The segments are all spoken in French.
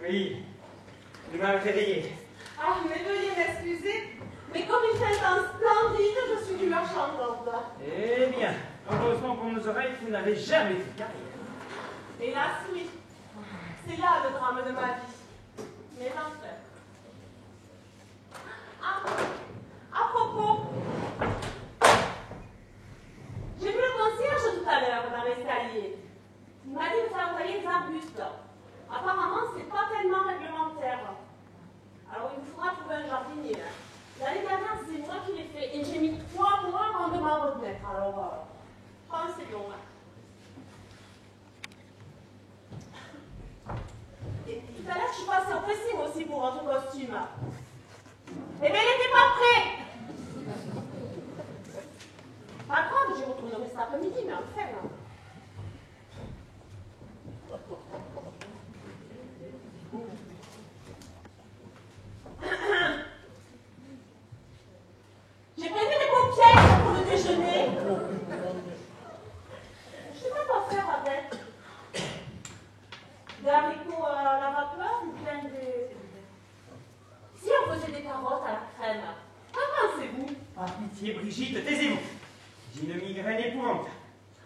Oui, il m'a réveillé. Ah, mais veuillez m'excuser, mais comme il fait un splendide, je suis d'humeur chantante. Eh bien, heureusement pour nos oreilles, vous n'avez jamais fait carrière. Hélas, oui. C'est là le drame de ma vie. Mes enfants. Ah, à propos, j'ai vu le concierge tout à l'heure dans l'escalier. Il m'a dit de faire envoyer des arbustes. Apparemment, c'est pas tellement réglementaire. Alors, il vous faudra trouver un jardinier. L'année dernière, c'est moi qui l'ai fait et j'ai mis 3 mois avant de m'en remettre. Alors, pensez donc. Et tout à l'heure, je suis passée au pressing aussi pour votre costume. Eh bien, il n'était pas prêt. Pas grave, j'y retournerai cet après-midi, mais enfin. J'ai prévu des paupières pour le déjeuner. Je sais pas quoi faire avec. Des haricots à la vapeur ou bien des... Si on faisait des carottes à la crème, qu'en pensez-vous? Par pitié, Brigitte, taisez-vous. J'ai une migraine épouvantable.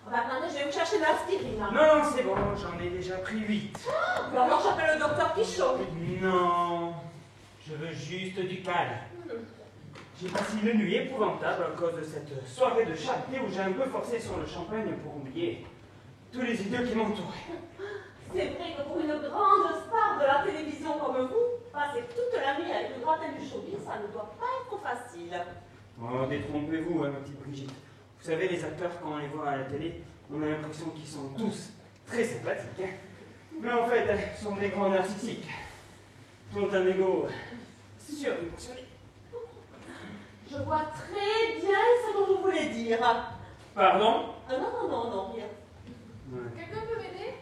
Oh, bah, attendez, je vais vous chercher de l'aspirine. Non, c'est bon, j'en ai déjà pris 8. Oh, alors j'appelle le docteur Pichot. Non, je veux juste du calme. J'ai passé une nuit épouvantable à cause de cette soirée de charité où j'ai un peu forcé sur le champagne pour oublier tous les idiots qui m'entouraient. C'est vrai que pour une grande star de la télévision comme vous, passer toute la nuit avec le gratin du showbiz, ça ne doit pas être facile. Oh, détrompez-vous, hein, ma petite Brigitte. Vous savez, les acteurs, quand on les voit à la télé, on a l'impression qu'ils sont tous très sympathiques. Hein. Mais en fait, ils sont des grands narcissiques. Ils ont un ego surdimensionné. Je vois très bien ce que vous voulez dire. Pardon? Non, rien. Ouais. Quelqu'un peut m'aider?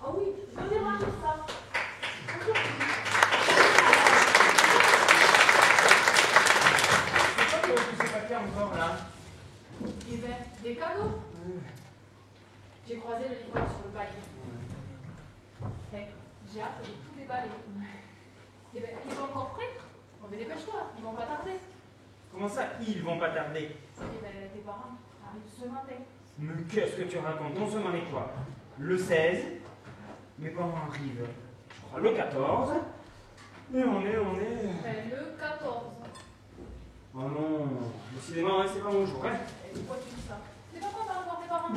Ah oui, venez voir tout ça. C'est quoi que tous ces papiers encore là? Eh ben, des cadeaux. J'ai croisé le livreur sur le palier. J'ai hâte de tout déballer. Eh ben, ils sont encore prêts? Bon, mais dépêche-toi, ils vont pas tarder. Comment ça, ils vont pas tarder? Eh ben, tes parents arrivent ce matin. Mais qu'est-ce que tu racontes? On se demande avec quoi? Le 16, mes parents arrivent, je crois, le 14, et on est... Ben, le 14. Oh non, décidément, c'est pas mon jour, hein? Et pourquoi tu dis ça? T'es pas content de voir tes parents?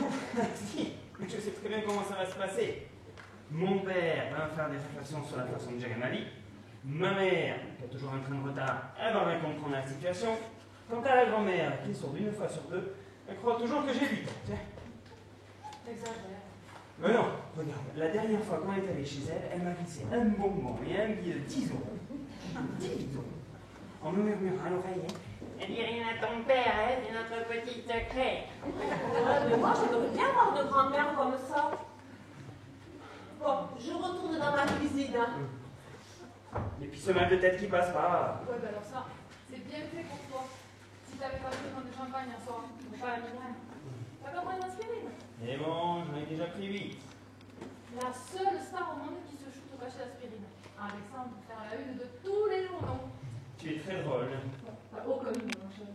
Si, mais je sais très bien comment ça va se passer. Mon père va me faire des réflexions sur la façon de gérer ma vie. Ma mère, qui a toujours un train de retard, elle va bien comprendre la situation. Quant à la grand-mère, qui est sourde une fois sur deux, elle croit toujours que j'ai 8 ans. Tiens. T'exagères. Mais non, regarde, la dernière fois quand elle est allée chez elle, elle m'a glissé un bonbon et un billet de 10 euros. 10 euros. En me murmurant à l'oreille, hein. Elle dit rien à ton père, hein, c'est notre petit secret. Mais moi, j'aimerais bien avoir de grand-mère comme ça. Bon, je retourne dans ma cuisine. Et puis ce mal de tête qui passe pas. Ouais, ben alors ça, c'est bien fait pour toi. Si t'avais pas besoin de champagne un soir, ou pas la migraine, t'as pas besoin d'aspirine. Et bon, j'en ai déjà pris 8. La seule star au monde qui se shoot au cachet d'aspirine. Alexandre, faire la une de tous les journaux. Tu es très drôle. Bah, oh, comme mon cher.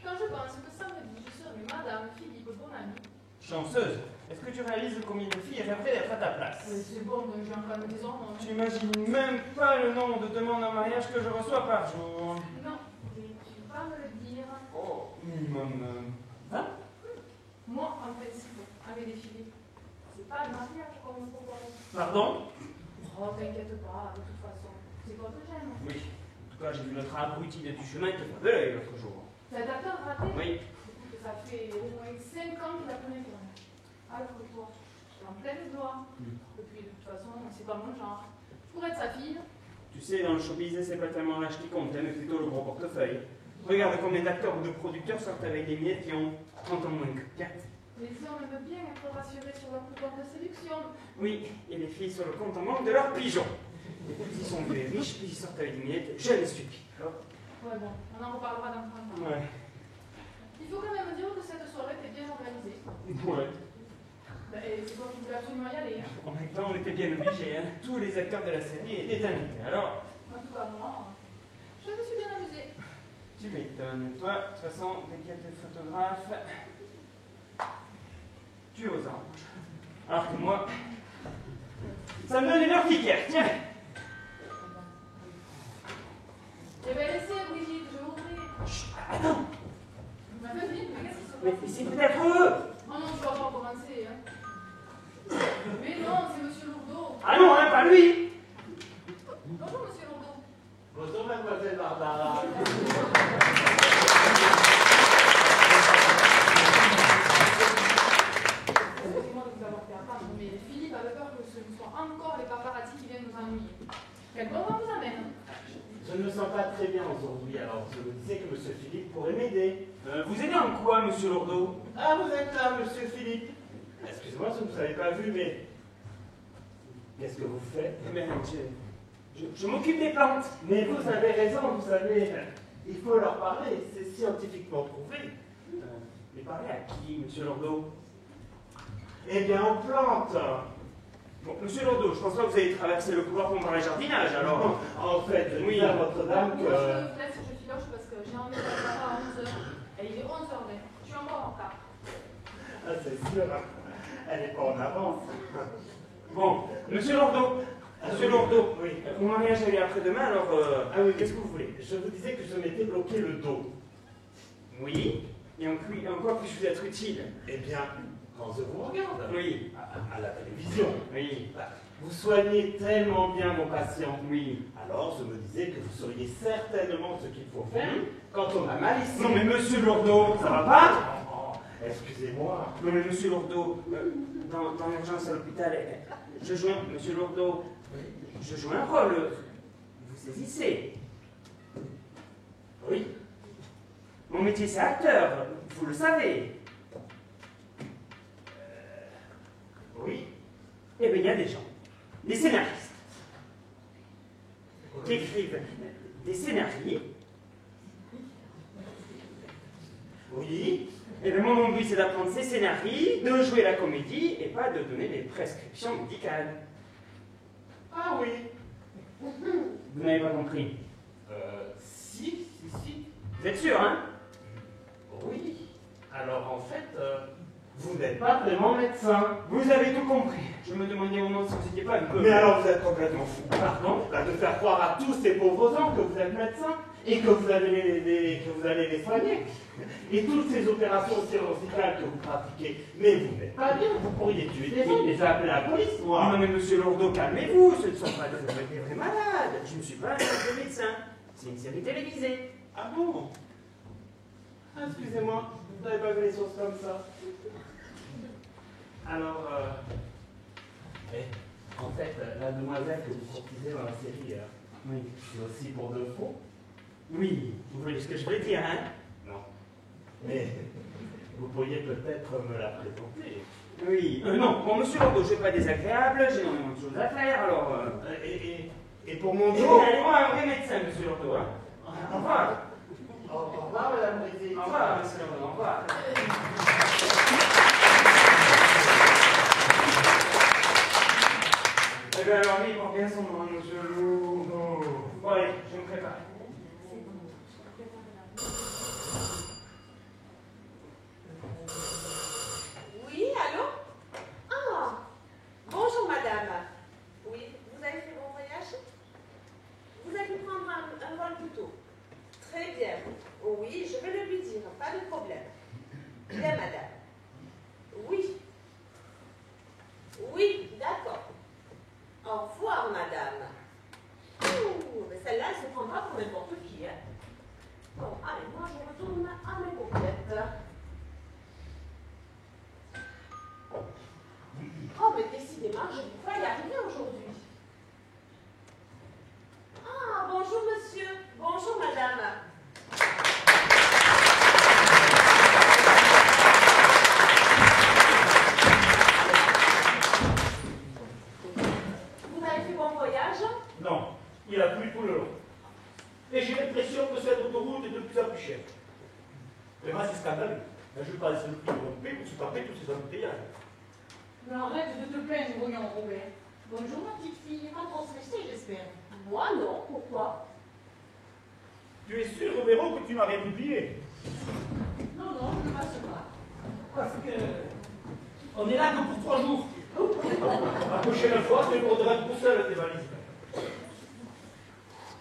Quand je pense que samedi, je serai Madame Philippe Bonami. Chanceuse. Est-ce que tu réalises combien de filles rêveraient d'être à ta place? C'est bon, j'ai un calme des ordres. Tu imagines même pas le nombre de demandes en mariage que je reçois par jour. Non, mais tu peux pas me le dire. Oh, minimum 20. Moi, en principe, avec des filles, c'est pas le mariage qu'on me propose. Pardon? Oh, t'inquiète pas, de toute façon. C'est quoi que j'aime? Oui. En tout cas, j'ai vu notre abruti de du chemin te faire de l'œil l'autre jour. T'as ta peur ratée? Oui. Écoute, ça fait au moins 5 ans qu'il a plein de temps. Alors que toi, j'étais en pleine gloire. Et puis, de toute façon, c'est pas mon genre. Je pourrais être sa fille. Tu sais, dans le showbiz, c'est pas tellement l'âge qui compte, mais plutôt le gros portefeuille. Regarde combien d'acteurs ou de producteurs sortent avec des miettes qui ont 30 ans moins que 4. Les hommes aiment bien être rassurés sur leur pouvoir de séduction. Oui, et les filles sur le compte en manque de leurs pigeons. Les petits sont plus riches, puis ils sortent avec des miettes, je les suis. Ouais, bon, on en reparlera dans 30 ans. Ouais. Il faut quand même dire que cette soirée était bien organisée. Ouais. Et c'est toi qui voulais absolument y aller. Hein. En même temps, on était bien obligés, hein. Tous les acteurs de la série étaient invités. Alors, En tout cas, moi, je me suis bien amusée. tu m'étonnes. Toi, de toute façon, dès qu'il y a des photographes, tu es aux anges. Alors que moi, ça me donne une urticaire. Tiens. Eh bien, laissez, Brigitte, je vais ouvrir. Chut, attends. Ma petite, mais qu'est-ce qui se Mais passe? c'est peut-être eux. Oh non, je dois pas commencer. Hein. Mais non, c'est Monsieur Lourdeau. Ah non, hein, pas lui. Bonjour, Monsieur Lourdeau. Bonjour, mademoiselle Barbara. Excusez-moi de vous avoir fait attendre, mais Philippe avait peur que ce ne soit encore les paparazzi qui viennent nous ennuyer. Quel bon vent vous amène? Je ne me sens pas très bien aujourd'hui, alors je me disais que monsieur Philippe pourrait m'aider. Vous aidez en quoi, monsieur Lourdeau? Ah, vous êtes là, monsieur Philippe. Excusez-moi, je ne vous avais pas vu, mais... Qu'est-ce que vous faites? Mais je m'occupe des plantes. Mais vous avez raison, vous savez. Il faut leur parler, c'est scientifiquement prouvé. Mais parlez à qui, monsieur Lourdeau? Eh bien, on plante. Bon, monsieur Lourdeau, je pense pas que vous avez traversé le couloir pour me parler jardinage, alors. En fait, je Oui. dis à votre dame Moi, que... je laisse, je filoche parce que j'ai envie d'aller à 11h. Et il est 11h20. Je suis encore en retard. Ah, c'est sûr, elle n'est pas en avance. Bon, monsieur Lourdeau. Monsieur Lourdeau. Oui. Mon mariage a lieu après-demain, alors. Ah oui, Qu'est-ce que vous voulez? Je vous disais que je m'étais bloqué le dos. Oui. Et en quoi puis-je vous être utile? Eh bien, quand je vous regarde, Oui. à la télévision, Oui. vous soignez tellement bien vos patients. Oui. Alors, je me disais que vous sauriez certainement ce qu'il faut faire quand on a mal ici. Non mais monsieur Lourdeau, ça va pas? Oh, excusez-moi. Non mais monsieur Lourdeau, dans l'urgence à l'hôpital, je joue, monsieur Lourdeau, je joue un rôle. Vous saisissez. Oui. Mon métier c'est acteur, vous le savez. Oui. Eh bien il y a des gens, des scénaristes, qui écrivent des scénarios. Oui. Eh bien mon but c'est d'apprendre ces scénarios, de jouer la comédie et pas de donner des prescriptions médicales. Ah oui. Vous n'avez pas compris? Si. Vous êtes sûr, hein? Oui. Alors, en fait, vous n'êtes pas vraiment médecin. Vous avez tout compris. Je me demandais au moment si vous n'étiez pas un peu... Mais alors, vous êtes complètement fou. Pardon? Bah, de faire croire à tous ces pauvres gens que vous êtes médecin et que vous allez les soigner. Et toutes ces opérations chirurgicales que vous pratiquez. Mais vous n'êtes pas bien, vous pourriez tuer des gens et appeler la police, moi. Non mais monsieur Lourdeau, calmez-vous, ce ne sont pas des vrais malades. Je ne suis pas un simple médecin. C'est une série télévisée. Ah bon? Ah, excusez-moi, vous n'avez pas vu les choses comme ça. Alors, en fait, la demoiselle que vous courtisez dans la série, Oui. c'est aussi pour de faux? Oui, vous voyez ce que je veux dire, hein? Non. Mais vous pourriez peut-être me la présenter. Oui. Non, bon monsieur Lourdeau, je ne suis pas désagréable, j'ai énormément de choses à faire, alors... Et pour mon Et dos? allez voir un vrai médecin, monsieur Lourdeau, hein? Au revoir. Au revoir, madame Brigitte. Au revoir, monsieur Lourdeau, au revoir. Eh bien alors, lui, il porte bien son nom, monsieur Lourdeau. Bon, allez, je me prépare. Oui, allô? madame. Ouh, mais celle-là, elle se prendra pour n'importe qui. Hein. Bon, allez, moi, je retourne à mes paupiètes. Oh, mais décidément, je ne vais pas y arriver aujourd'hui. Ah, bonjour, monsieur. Bonjour, madame. Vous avez fait bon voyage? Non, il a plu tout le long. Et j'ai l'impression que cette autoroute est de plus en plus chère. Vraiment, c'est scandaleux. Là, je passe le prix de mon paix pour se taper tous ces embouteillages. Mais arrête de te plaindre, voyons, Robert. Bonjour, ma petite fille. Pas trop stressée, j'espère. Moi, non. Pourquoi? Tu es sûr, Véro, que tu n'as rien oublié? Non, non, je ne passe pas. Parce que on est là que pour 3 jours. La prochaine fois, tu prendras tout seul tes valises.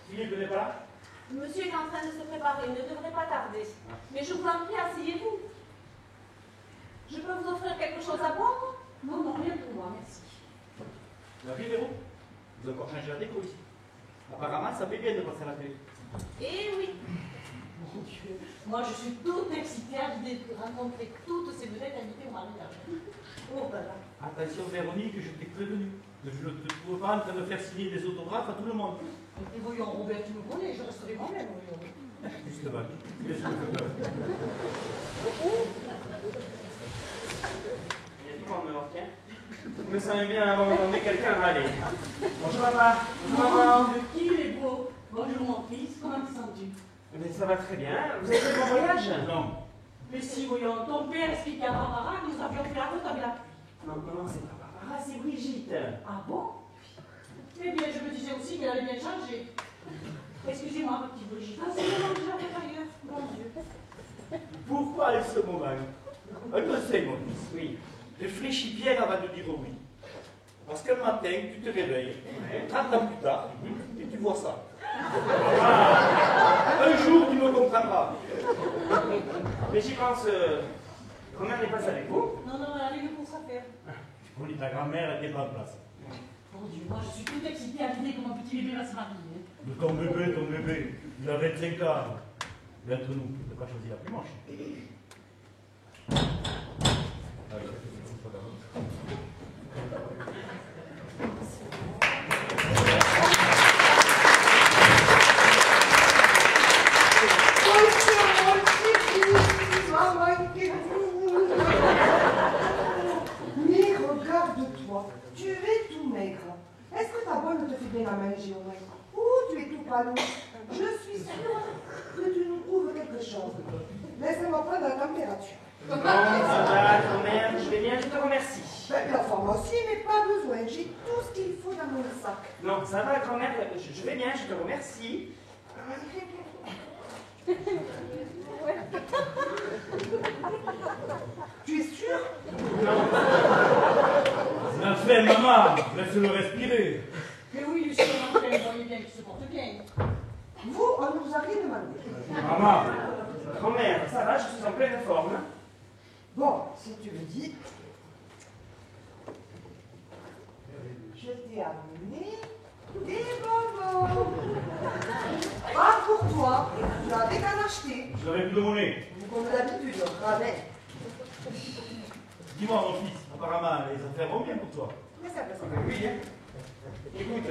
Philippe n'est pas là? Monsieur est en train de se préparer. Il ne devrait pas tarder. Mais je vous en prie, asseyez-vous. Je peux vous offrir quelque chose à boire? Non, non, rien pour moi, merci. La vie, Véro, vous avez encore changé la déco ici. Apparemment, ça fait bien de passer à la télé. Eh oui. Mon Dieu, moi je suis toute excitée à l'idée de rencontrer toutes ces vedettes invitées au mariage. Oh là là. Attention, Véronique, je t'ai prévenu. Je ne te trouve pas en train de faire signer des autographes à tout le monde. Et voyons, Robert, tu me connais, je resterai moi-même, voyons. Justement. Il y a tout le monde me manque, hein. Je me sens bien avant d'entendre quelqu'un râler. Bonjour, papa. Bonjour, maman. De qui il est beau? Bonjour, mon fils, comment te sens-tu? Mais ça va très bien. Vous avez fait mon voyage? Non. Mais si, voyons, ton père expliquait à Barbara que nous avions fait la route avec la... Non, non, c'est pas Barbara, c'est Brigitte. Ah bon? Eh bien, je me disais aussi qu'elle allait bien changer. Excusez-moi, ma petite Brigitte. Ah, c'est vraiment déjà fait ailleurs. Mon Dieu. Pourquoi à ce moment? Un conseil, mon fils. Oui. Réfléchis bien avant de dire oui. Parce qu'un matin, tu te réveilles, 30 ans plus tard, et tu vois ça. Un jour, tu me comprendras. Mais j'y pense. Grand-mère n'est pas avec vous? Non, non, elle avait une course à faire. Oui, ta grand-mère n'était pas en place. Mon Dieu, moi je suis toute excitée à l'idée que mon petit bébé va se marier. De ton bébé, il a 25 ans. Mais entre nous, tu n'as pas choisi la plus moche. Mais regarde-toi, tu es tout maigre. Est-ce que ta bonne te fait bien à manger au moins? Ou tu es tout pâle? Je suis sûre que tu nous trouves quelque chose. Laisse-moi prendre la température. Non, ça va, grand-mère, je vais bien, je te remercie. Ben, bien, enfin, moi aussi, mais pas besoin. J'ai tout ce qu'il faut dans mon sac. Non, ça va, grand-mère, je vais bien, je te remercie. Tu es sûr? Enfin, maman, laisse-le respirer. Mais oui, Lucien, mon frère, vous voyez bien qu'il se porte bien. Vous, on ne vous a rien demandé. Maman, Grand-mère, ça va, je suis en pleine forme. Bon, si tu le dis. Je t'ai amené des bonbons. Pas pour toi, tu avais qu'à l'acheter. je n'avais plus de monnaie. Comme d'habitude, rabais. Dis-moi, mon fils, apparemment, les affaires vont bien pour toi. Mais ça passe. Oui, hein. Écoute,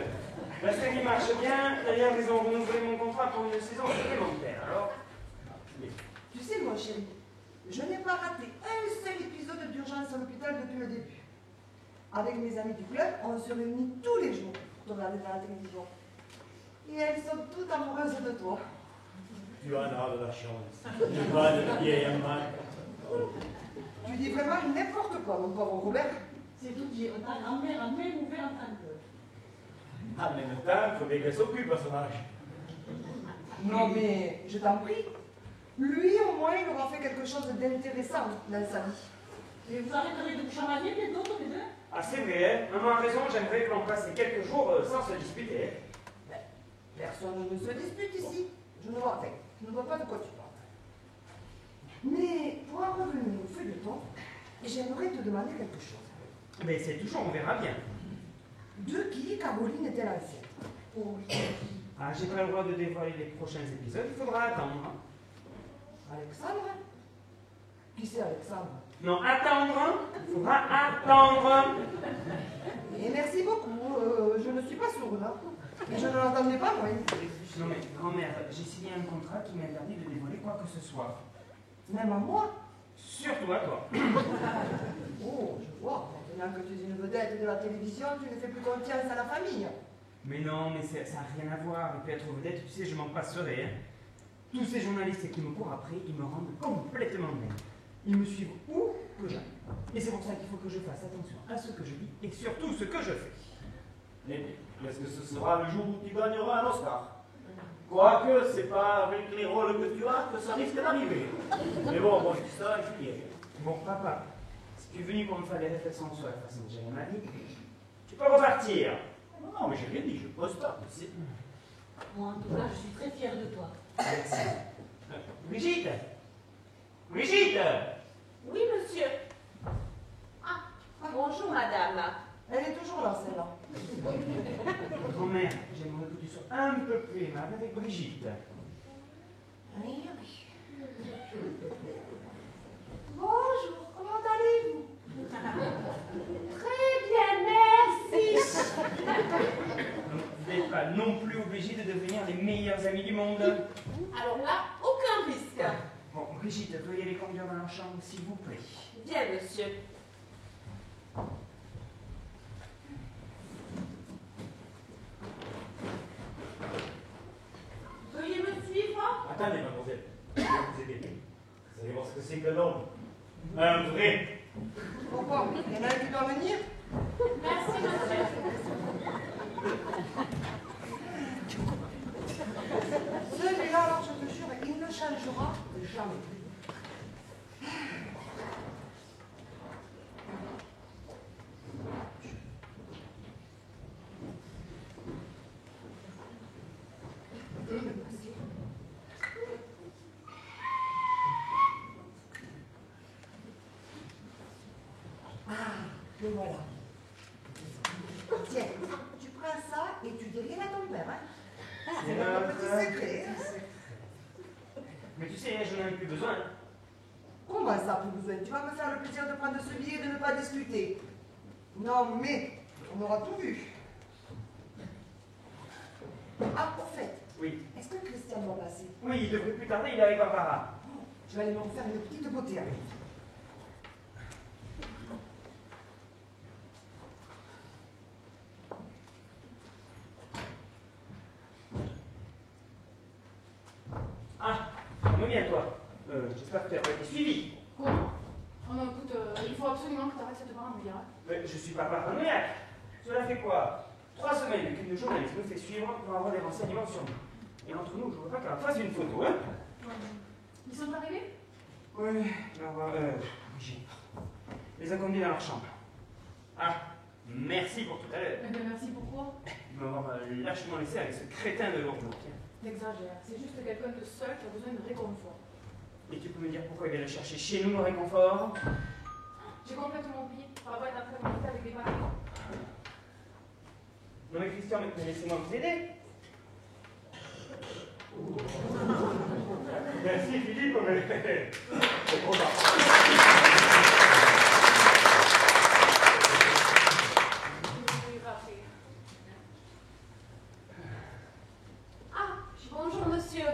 la série marche bien, d'ailleurs, ils ont renouvelé mon contrat pour une saison supplémentaire, alors. Tu sais, mon chéri, je n'ai pas raté un seul épisode d'urgence à l'hôpital depuis le début. Avec mes amis du club, on se réunit tous les jours pour regarder dans la télévision. Et elles sont toutes amoureuses de toi. Tu en as de la chance. Tu vas de vieille amant. Tu dis vraiment n'importe quoi, mon pauvre Robert. C'est tout dire, ta grand-mère a même ouvert un train de cœur. En même temps, il faut bien qu'elle s'occupe à son âge. Non mais, je t'en prie. Lui, au moins, il aura fait quelque chose d'intéressant dans sa vie. Et vous arrêterez de vous chamailler bientôt, tous les deux? Ah, c'est vrai, hein. Maman a raison, j'aimerais que l'on passe ces quelques jours sans se disputer. Personne ne se dispute ici. Je ne vois rien. Je ne vois pas de quoi tu parles. Mais pour en revenir au feuilleton, j'aimerais te demander quelque chose. Mais c'est toujours, on verra bien. De qui Caroline était l'ancienne? Oh, Ah, j'ai pas le droit de dévoiler les prochains épisodes, il faudra attendre. Alexandre? Qui c'est Alexandre? Non, attendre, il faudra attendre. Et merci beaucoup, je ne suis pas sourde, hein. Et je ne l'entendais pas, moi. Non mais, grand-mère, j'ai signé un contrat qui m'interdit de dévoiler quoi que ce soit. Même à moi? Surtout à toi. Oh, je vois. Maintenant que tu es une vedette de la télévision, tu ne fais plus confiance à la famille. Mais non, mais ça n'a rien à voir. Et puis être vedette, tu sais, je m'en passerai. Hein. Tous ces journalistes qui me courent après, ils me rendent complètement dingue. Ils me suivent où que j'aille. Et c'est pour ça qu'il faut que je fasse attention à ce que je dis et surtout ce que je fais. Mais est-ce que ce sera le jour où tu gagneras un Oscar? Quoique, c'est pas avec les rôles que tu as que ça risque d'arriver. Mais bon, je dis ça, je dis. Bon, papa, si tu es venu pour me faire des réflexions sur la façon de gérer ma vie, tu peux repartir. Non, mais j'ai rien dit, je pose pas. Moi, en tout cas, je suis très fière de toi. Merci. Brigitte Brigitte Oui, monsieur. Ah, bonjour, madame. Elle est toujours là, celle-là. Grand-mère, j'aimerais que tu sois un peu plus aimable avec Brigitte. Oui, oui. Bonjour, comment allez-vous? Très bien, merci. Vous n'êtes pas non plus obligés de devenir les meilleurs amis du monde. Alors là, aucun risque. Bon, Brigitte, veuillez les conduire dans leur chambre, s'il vous plaît. Bien, monsieur. Veuillez me suivre. Attendez, mademoiselle. Je vais vous aider. Vous allez voir ce que c'est que l'homme. Un vrai. Pourquoi? Il y en a un qui doit venir? Merci, monsieur. Celui-là, alors je te jure, il ne changera jamais. Ah, le voilà. Tiens, tu prends ça et tu dis rien à ton père, hein? C'est notre petit secret. Mais tu sais, je n'en ai plus besoin. Comment ça, plus besoin? Tu vas me faire le plaisir de prendre ce billet et de ne pas discuter. Non, mais on aura tout vu. Ah, au fait, Oui. est-ce que Christian va passer? Oui, il devrait plus tarder, il est avec Barbara. Je vais aller me refaire une petite beauté avec. Ah, comment bien toi? J'espère que tu n'as pas été suivi. Comment? Oh non, écoute, il faut absolument que tu arrêtes cette paranoïa. Mais je suis pas paranoïaque. Cela fait quoi? 3 semaines qu'une journaliste me fait suivre pour avoir des renseignements sur moi. Et entre nous, je ne veux pas qu'elle fasse une photo, hein? Ils sont arrivés? Oui, alors, Brigitte. Les a conduits dans leur chambre. Ah, merci pour tout à l'heure. Eh bien, merci, pourquoi? De m'avoir lâchement laissé avec ce crétin de lourdeau. T'exagères, c'est juste quelqu'un de seul qui a besoin de réconfort. Et tu peux me dire pourquoi il vient le chercher chez nous, le réconfort? J'ai complètement oublié. Papa est en train de monter avec des papiers. Non mais Christian, mais laissez-moi vous aider. Merci Philippe, mais c'est trop tard. Ah, bonjour, monsieur.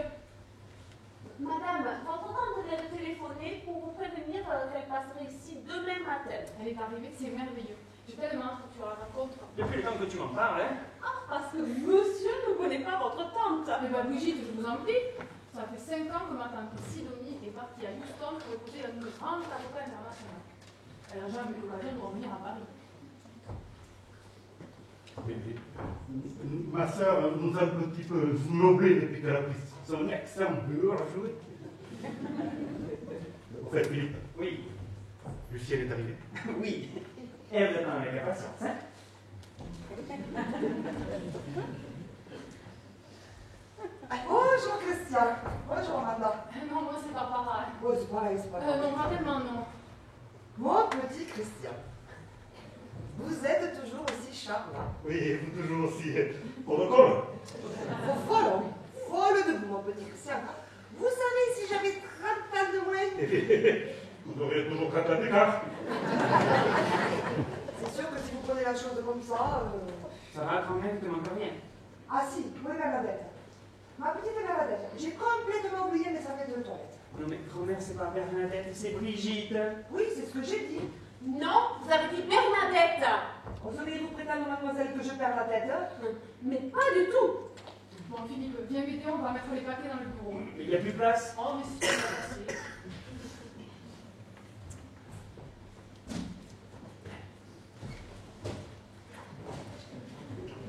Madame, votre tante vient de téléphoner pour vous prévenir qu'elle passerait ici demain matin. Elle est arrivée, c'est merveilleux. J'ai tellement hâte que tu la rencontres. Depuis le temps que tu m'en parles, hein? Ah, parce que monsieur ne connaît pas votre tante. Mais bah, Brigitte, je vous en prie. Ça fait 5 ans que ma tante Sidonie est partie à Houston pour écouter la nouvelle grande avocat internationale. Elle n'a jamais eu l'occasion de revenir à Paris. Ma sœur nous a un petit peu snoblés depuis qu'elle a pris son accent bourgeois. Au fait, Philippe, Oui. Lucienne est arrivée. Oui. Et vous attendez avec impatience, hein? Bonjour Christian. Bonjour Amanda. Non, moi c'est pas pareil. Oh, c'est pareil, c'est pas grave. Non, vraiment non. Mon petit Christian, vous êtes toujours aussi charmant. Oui, vous toujours aussi protocole. Folle de vous, mon petit Christian. Vous savez, si j'avais 30 ans de moins... Vous aurez toujours 4 ans d'écart. C'est sûr que si vous prenez la chose comme ça... Ça va quand même, tu manques rien. Ah si, oui, Bernadette. Ma petite Bernadette. J'ai complètement oublié mes serviettes de toilette. Non mais grand-mère, c'est pas Bernadette, c'est Brigitte. Oui, c'est ce que j'ai dit. Non, vous avez dit Bernadette. Oseriez-vous prétendre, mademoiselle, que je perds la tête Mais pas du tout. Bon, Philippe, viens m'aider, on va mettre les paquets dans le bureau. Mais il n'y a plus de place. Oh, mais si, merci.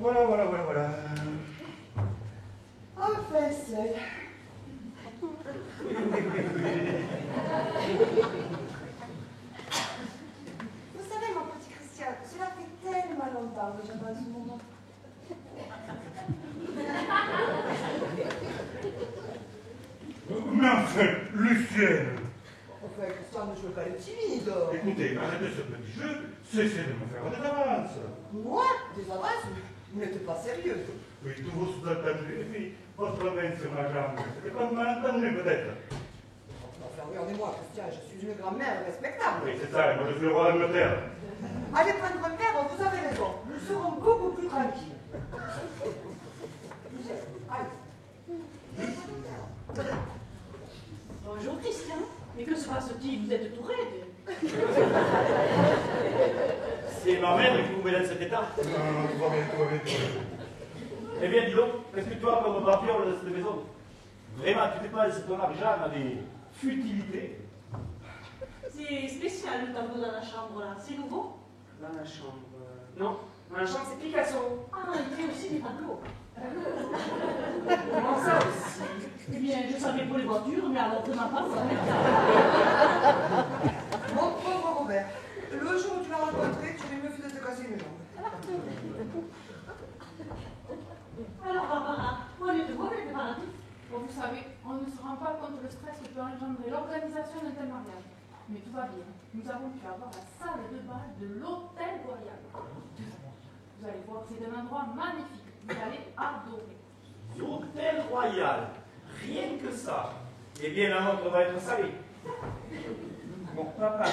Voilà. Enfin, seul. Vous savez, mon petit Christian, cela fait tellement longtemps que j'attends ce moment. Mais enfin, Lucienne. Enfin, Christian, ne joue pas le timide. Écoutez, arrêtez ce petit jeu, cessez de me faire des avances. Moi, des avances, vous n'êtes pas sérieuse. Oui, tous vos sous-entendus, et puis votre main sur ma jambe, c'était pas malentendu peut-être. Enfin, regardez-moi, Christian, je suis une grand-mère respectable. Oui, c'est ça, moi je suis le roi d'Angleterre. Allez prendre un verre, vous avez raison. Nous serons beaucoup plus tranquilles. Allez. Bonjour Christian. Mais que se passe-t-il? Vous êtes tout raide. C'est ma mère qui vous met dans cet état. Non, tout va bien. Eh bien, dis donc, qu'est-ce que tu as comme vampire dans cette maison? Vraiment, tu t'es pas ton argent à des futilités. C'est spécial le tableau dans la chambre là. C'est nouveau? Dans la chambre. Non, dans la chambre, c'est Picasso. Ah, il fait aussi des tableaux. Comment ça aussi? Eh bien, je savais pour les voitures, mais alors vraiment pas ça. Mon pauvre Robert, le jour où tu l'as rencontré, tu aurais mieux fait de te casser une jambe. Alors Barbara, on est de paradis. Bon, vous savez, on ne se rend pas compte le stress que peut engendrer l'organisation d'un tel mariage. Mais tout va bien. Nous avons pu avoir la salle de bal de l'Hôtel Royal. Vous allez voir, c'est un endroit magnifique. Vous allez adorer. L'hôtel Royal. Rien que ça. Eh bien, la montre va être salée. Bon, papa,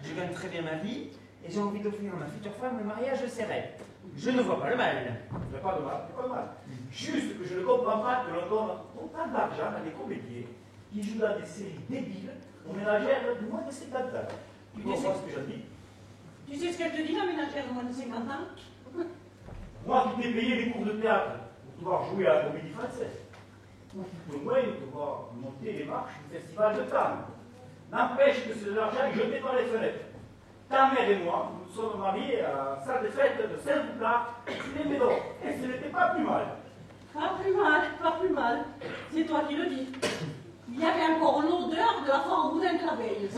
je gagne très bien ma vie et j'ai envie d'offrir à ma future femme le mariage de ses rêves. Je ne vois pas le mal. Il n'y a pas de mal, Juste que je ne comprends pas que l'on donne autant d'argent à des comédiens qui jouent dans des séries débiles aux ménagères de moins de 50 ans. Tu comprends ce que je dis? Tu sais ce qu'elle te dit, la ménagère de moins de 50 ans? Moi qui t'ai payé des cours de théâtre pour pouvoir jouer à la comédie française. Au moins de pouvoir monter les marches du festival de Cannes. N'empêche que c'est de l'argent jeté par les fenêtres. Ta mère et moi, nous sommes mariés à la salle de fête de Saint-Pouplat, les Médons. Et ce n'était pas plus mal. Pas plus mal. C'est toi qui le dis. Il y avait encore l'odeur de la foire au boudin de la veille.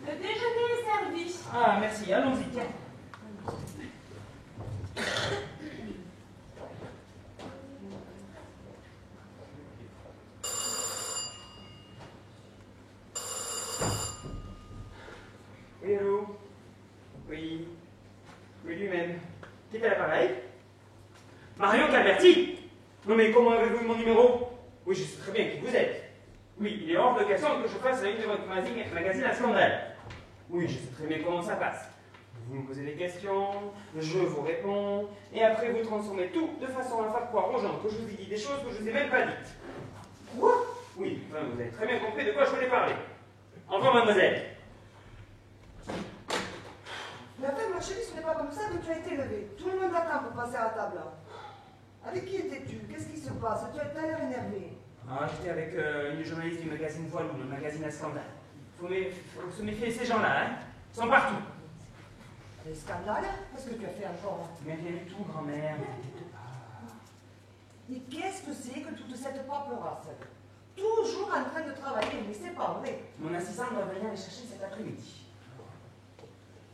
Le déjeuner est servi. Ah, merci, allons-y, tiens. Oui, allô? Oui. Oui, lui-même. Qui est à l'appareil? Marion Calverti? Non, mais comment avez-vous eu mon numéro? Oui, je sais très bien qui vous êtes. Oui, il est hors de question que je fasse la une de votre magazine à scandale. Oui, je sais très bien comment ça passe. Vous me posez des questions, je vous réponds, et après vous transformez tout de façon à faire croire aux gens que je vous ai dit des choses que je ne vous ai même pas dites. Quoi? Oui, enfin, vous avez très bien compris de quoi je voulais parler. Au revoir, mademoiselle. Mais enfin, ma chérie, ce n'est pas comme ça que tu as été levée. Tout le monde attend pour passer à la table. Avec qui étais-tu? Qu'est-ce qui se passe? Tu as l'air énervé. Ah, j'étais avec une journaliste du magazine Voilou, le magazine à scandale. Faut se méfier de ces gens-là, hein. Ils sont partout. Des scandales? Qu'est-ce que tu as fait encore? Mais rien du tout, grand-mère. Et qu'est-ce que c'est que toute cette paperasse? Toujours en train de travailler, mais c'est pas vrai. Mon assistante va venir les chercher cet après-midi.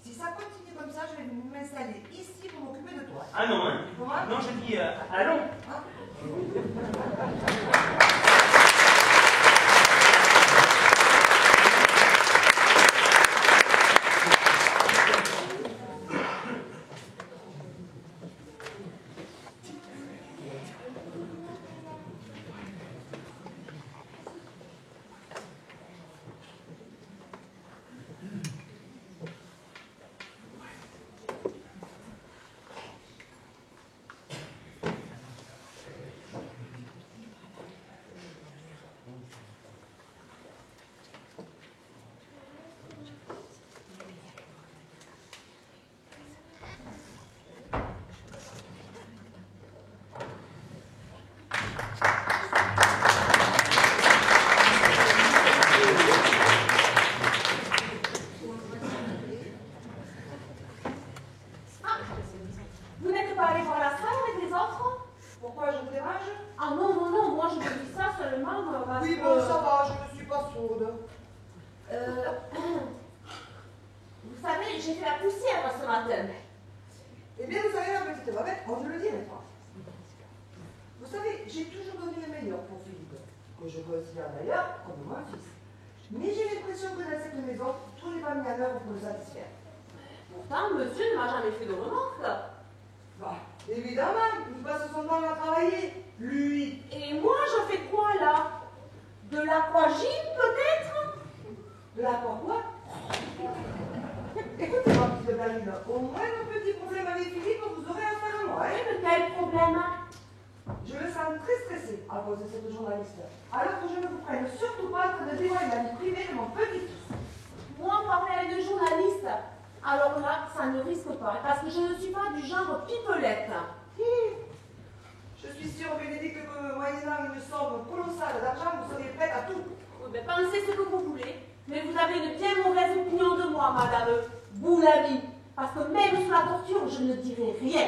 Si ça continue comme ça, je vais m'installer ici pour m'occuper de toi. Ah non, hein. Comment? Non, je dis allons. Hein? parce Oui, que... bon, ça va, je ne suis pas sourde. Vous savez, j'ai fait la poussière ce matin. Eh bien, vous savez, la petite Babette, on ne le dirait pas. Vous savez, j'ai toujours donné le meilleur pour Philippe, que je considère d'ailleurs comme mon fils. Mais j'ai l'impression que dans cette maison, tout n'est pas mis à l'œuvre pour le satisfaire. Pourtant, monsieur ne m'a jamais fait de remarques. Bah, évidemment, il passe son temps à travailler, lui. Et moi, je fais quoi là? De l'aquagym peut-être? De la quoi? Écoutez, ma petite Blanine, au moins un petit problème avec Philippe, vous aurez affaire à moi, hein? Mais quel problème? Je le sens très stressé à cause de cette journaliste. Alors que je ne vous prenne surtout pas en train de dévoiler la vie privée de mon petit-fils. Moi, parler avec des journalistes, alors là, ça ne risque pas, parce que je ne suis pas du genre pipelette. Je suis sûre, Bénédicte, que moyennant une somme colossale d'argent, vous seriez prête à tout. Oui, mais pensez ce que vous voulez, mais vous avez une bien mauvaise opinion de moi, madame Boulami, parce que même sous la torture, je ne dirai rien.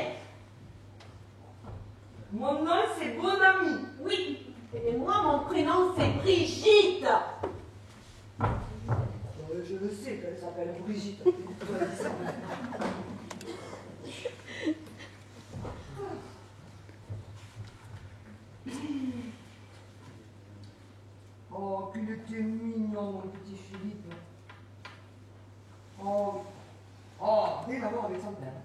Mon nom, c'est Bonami. Oui, et moi, mon prénom, c'est Brigitte. Je le sais qu'elle s'appelle Brigitte. Oh, qu'il était mignon, mon petit Philippe. Oh, rien à voir avec son père.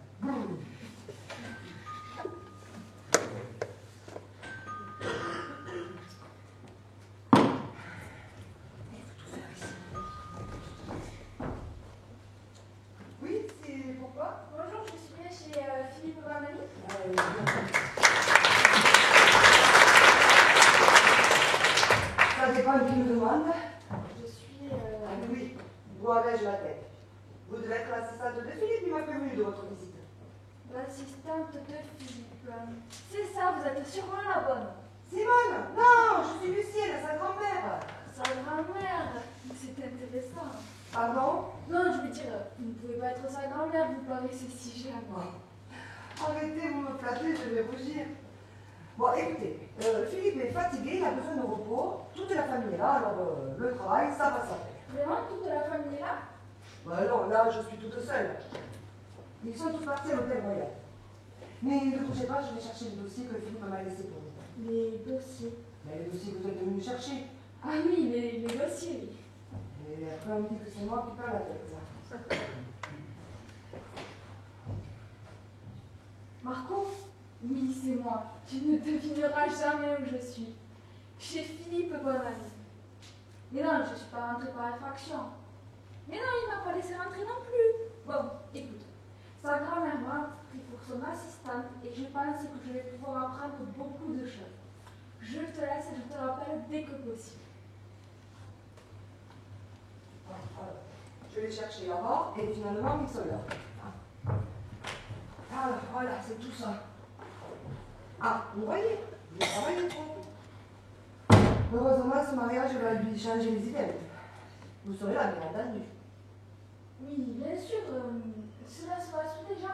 Oui, c'est pourquoi? Bonjour, je suis bien chez Philippe Bernani. Ça dépend qui me demande. Je suis Oui, où avais-je la tête? Vous devez être l'assistante de Philippe, il m'a prévenu de votre visite. l'assistante de Philippe. C'est ça, vous êtes sûrement la bonne. Simone, non, je suis Lucienne, sa grand-mère. Sa grand-mère, c'est intéressant. Pardon? Non, je veux dire, vous ne pouvez pas être sa grand-mère, vous paraissez si jeune. Arrêtez, vous me flattez, je vais rougir. Bon, écoutez, Philippe est fatigué, il a besoin de repos. Toute la famille est là, alors le travail, ça va s'appeler. Vraiment, toute la famille est là? Ben non, là, je suis toute seule. Ils sont tous partis à l'hôtel Royal. Mais ne bougez pas, je vais chercher le dossier que Philippe m'a laissé pour vous. Les dossiers. Mais les dossiers que vous êtes venus chercher. Ah oui, les dossiers, oui. Et après, on me dit que c'est moi qui perds la tête. Ça. Marco? Oui, c'est moi. Tu ne devineras jamais où je suis. Chez Philippe Bonami. Mais non, je ne suis pas rentrée par effraction. Mais non, il ne m'a pas laissé rentrer non plus. Bon, écoute. Sa grand-mère m'a pris pour son assistante et je pense que je vais pouvoir apprendre beaucoup de choses. Je te laisse et je te rappelle dès que possible. Alors, je vais chercher avant et finalement, ils sont là. Alors, voilà, c'est tout ça. Ah, vous voyez, je travaille trop. Heureusement, ce mariage va lui changer les idées. Vous serez là, bien entendu. Oui, bien sûr. Cela sera sous déjà.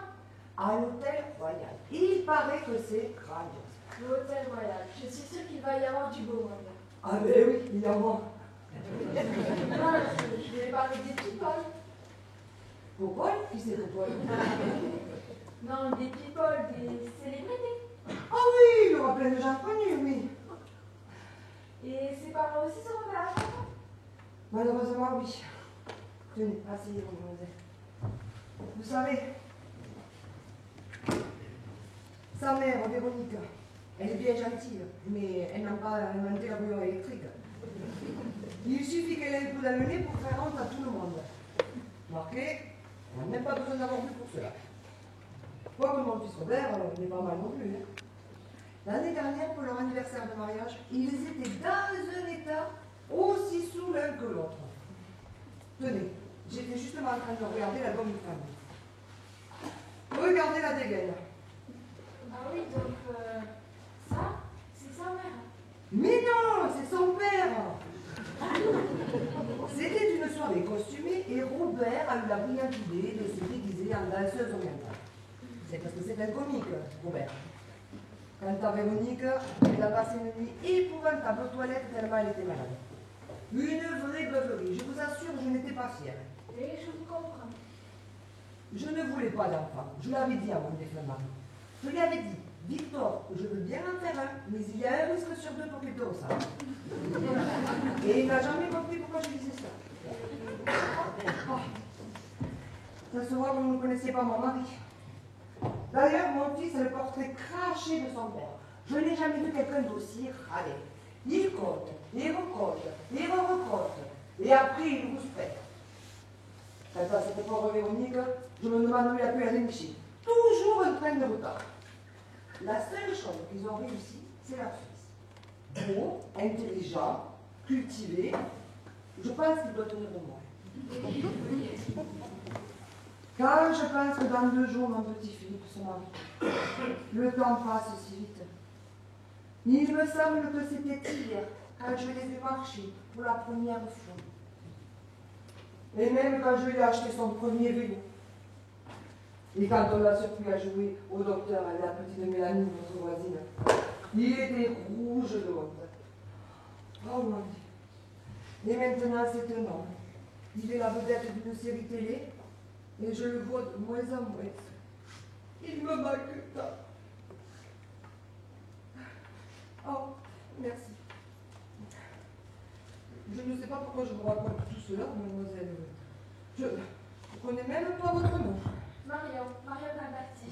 À l'hôtel Royal. Il paraît que c'est grandiose. L'hôtel Royal. Je suis sûre qu'il va y avoir du beau monde. Ah, mais oui, il y a moi. Non, je vais parler des people. Pourquoi? Qui c'est pourquoi? Non, des people, des célébrités. Ah oui, il y aura plein de gens connus, oui. Et ses parents aussi seront là. Malheureusement, oui. Tenez, asseyez-vous, mademoiselle. Vous savez, sa mère, Véronique, elle est bien gentille, mais elle n'a pas inventé la bouillon électrique. Il suffit qu'elle ait un coup d'amener pour faire honte à tout le monde. Marqué, on n'a même pas besoin d'avoir vu pour cela. Quoique mon fils Robert, il est pas mal non plus. Hein. L'année dernière, pour leur anniversaire de mariage, ils étaient dans un état aussi sous l'un que l'autre. Tenez, j'étais justement en train de regarder l'album de famille. Regardez la dégaine. Ah oui, donc ça, c'est sa mère. Mais non, c'est son père. C'était une soirée costumée et Robert a eu la brillante idée de se déguiser en danseuse orientale. C'est parce que c'est un comique, Robert. Quant à Véronique, elle a passé une nuit épouvantable aux toilettes tellement elle était malade. Une vraie beuverie, je vous assure, je n'étais pas fière. Et je vous comprends. Je ne voulais pas d'enfant, je l'avais dit à mon défunt mari. Je lui avais dit, Victor, je veux bien en faire un, mais il y a un risque sur deux pour qu'il te ressemble. Et il n'a jamais compris pourquoi je disais ça. Ça se voit que vous ne connaissiez pas mon mari. D'ailleurs, mon fils a le portrait craché de son père. Je n'ai jamais vu quelqu'un d'aussi râlé. Il compte, il recote, il recote, et après il vous pète. Quant à cette pauvre Véronique, je me demande où il a pu aller nicher. Toujours un train de retard. La seule chose qu'ils ont réussi, c'est leur fils. Beau, intelligent, cultivé. Je pense qu'il doit tenir de moi. Quand je pense que dans 2 jours, mon petit Philippe se marie, le temps passe si vite. Il me semble que c'était hier, quand je les ai marchés pour la première fois. Et même quand je lui ai acheté son premier vélo. Et quand on l'a surpris à jouer au docteur à la petite Mélanie, notre voisine, il était rouge de honte. Oh mon Dieu. Et maintenant, c'est un homme. Il est la vedette d'une série télé, et je le vois de moins en moins. Il me manque tant. Oh, merci. Je ne sais pas pourquoi je vous raconte tout cela, mademoiselle. Je ne connais même pas votre nom. Marion Alberti.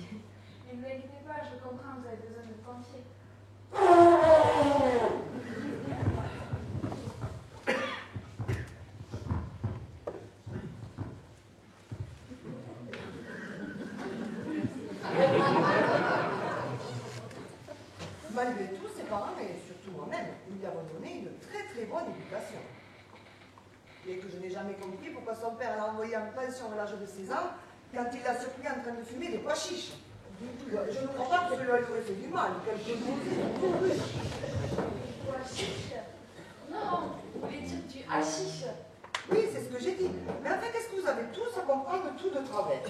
Ne vous inquiétez pas, je comprends, vous avez besoin de me confier. Malgré tout, ses parents, et surtout moi-même, nous lui avons donné une très très bonne éducation. Et que je n'ai jamais compris pourquoi son père l'a envoyé en pension à l'âge de 16 ans quand il l'a surpris en train de fumer des pois chiches. Je ne crois pas que cela lui aurait fait du mal, quelque chose. Pois chiche? Non, vous voulez dire du hashish? Oui, c'est ce que j'ai dit. Mais en fait, est-ce que vous avez tous à comprendre tout de travers?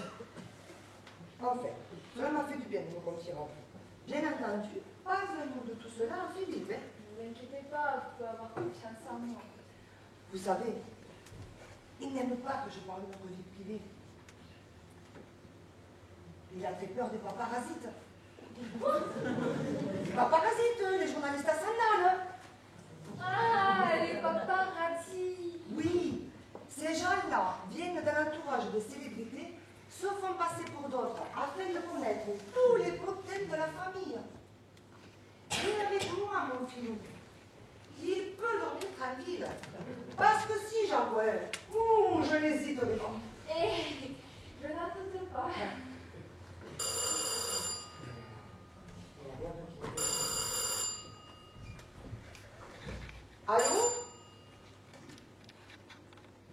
En fait, cela m'a fait du bien de me confier en vous. Bien entendu, pas un mot de tout cela à Philippe. Ne vous inquiétez pas, vous pouvez avoir confiance en moi. Vous savez, il n'aime pas que je parle de notre vie privée. Il a très peur des paparasites. Les paparasites, les journalistes à sandales. Ah, les paparazzi. Oui, ces gens-là viennent de l'entourage des célébrités, se font passer pour d'autres afin de connaître tous les problèmes de la famille. Et avec moi, mon filou, il peut dormir tranquille. Parce que si j'en vois un, je n'hésite pas. Eh, je n'en doute pas. Allô?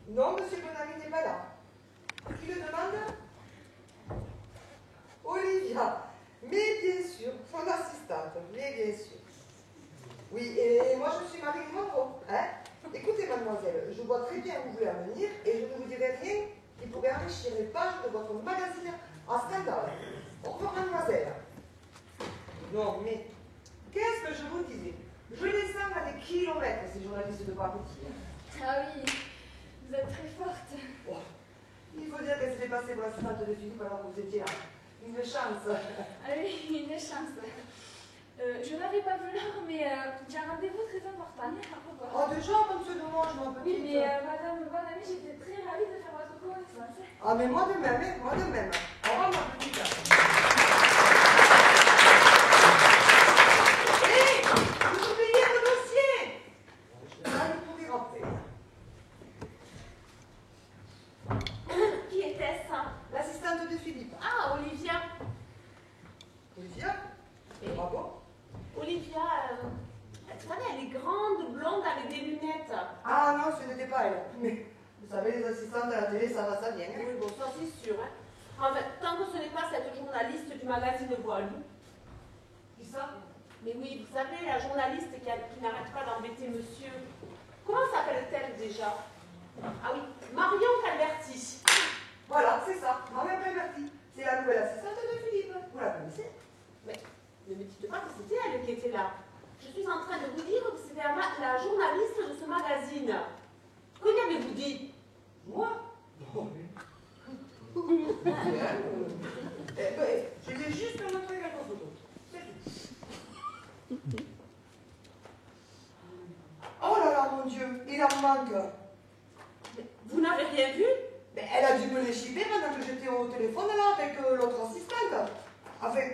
Non, monsieur Bonami n'est pas là. Qui le demande? Olivia. Mais bien sûr, son assistante. Mais bien sûr. Oui, et moi je suis Marie Monroe. Hein? Écoutez, mademoiselle, je vois très bien où vous voulez en venir et je ne vous dirai rien qui pourrait enrichir les pages de votre magazine à scandale. Au revoir, mademoiselle. Non, mais qu'est-ce que je vous disais? Je les sens à des kilomètres, ces journalistes de papier. Ah oui, vous êtes très forte. Oh, il faut dire qu'elle s'est passée pour l'assistante de Philippe alors que vous étiez là. Une chance. Ah oui, une chance. Je n'avais pas vu l'heure, mais j'ai un rendez-vous très important. Au revoir. Oh, déjà, comme ce dommage, ma petite. Oui, mais madame Bonami, j'étais très ravie de faire votre connaissance. Ah, mais moi de même, hein, moi de même. Au revoir, ma petite. Hé, vous oubliez le dossier. Je vais aller courir après. Qui était-ce? L'assistante de Philippe. Ah, Olivia. Olivia? Bravo. Olivia, tu savez, elle est grande, blonde, avec des lunettes. Ah non, ce n'était pas elle. Mais vous savez, les assistantes à la télé, ça va, ça vient. Hein? Oui, bon, ça c'est sûr. Hein. En fait, tant que ce n'est pas cette journaliste du magazine Voilou. Qui ça? Mais oui, vous savez, la journaliste qui n'arrête pas d'embêter monsieur. Comment s'appelle-t-elle déjà? Ah oui, Marion Calverti. Voilà, c'est ça. Marion Calverti. C'est la nouvelle assistante de Philippe. Vous la connaissez? Mais dites pas que c'était elle qui était là. Je suis en train de vous dire que c'était la journaliste de ce magazine. Que lui avez-vous dit? Moi? Je vais juste me montrer quelque photo. C'est tout. Oh là là, mon Dieu, il en manque. Vous n'avez rien vu? Mais elle a dû me les chipper pendant que j'étais au téléphone là avec l'autre assistante. Enfin,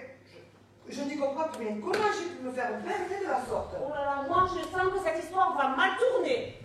je n'y comprends plus rien. Comment j'ai pu me faire berner de la sorte? Oh là là, moi je sens que cette histoire va mal tourner.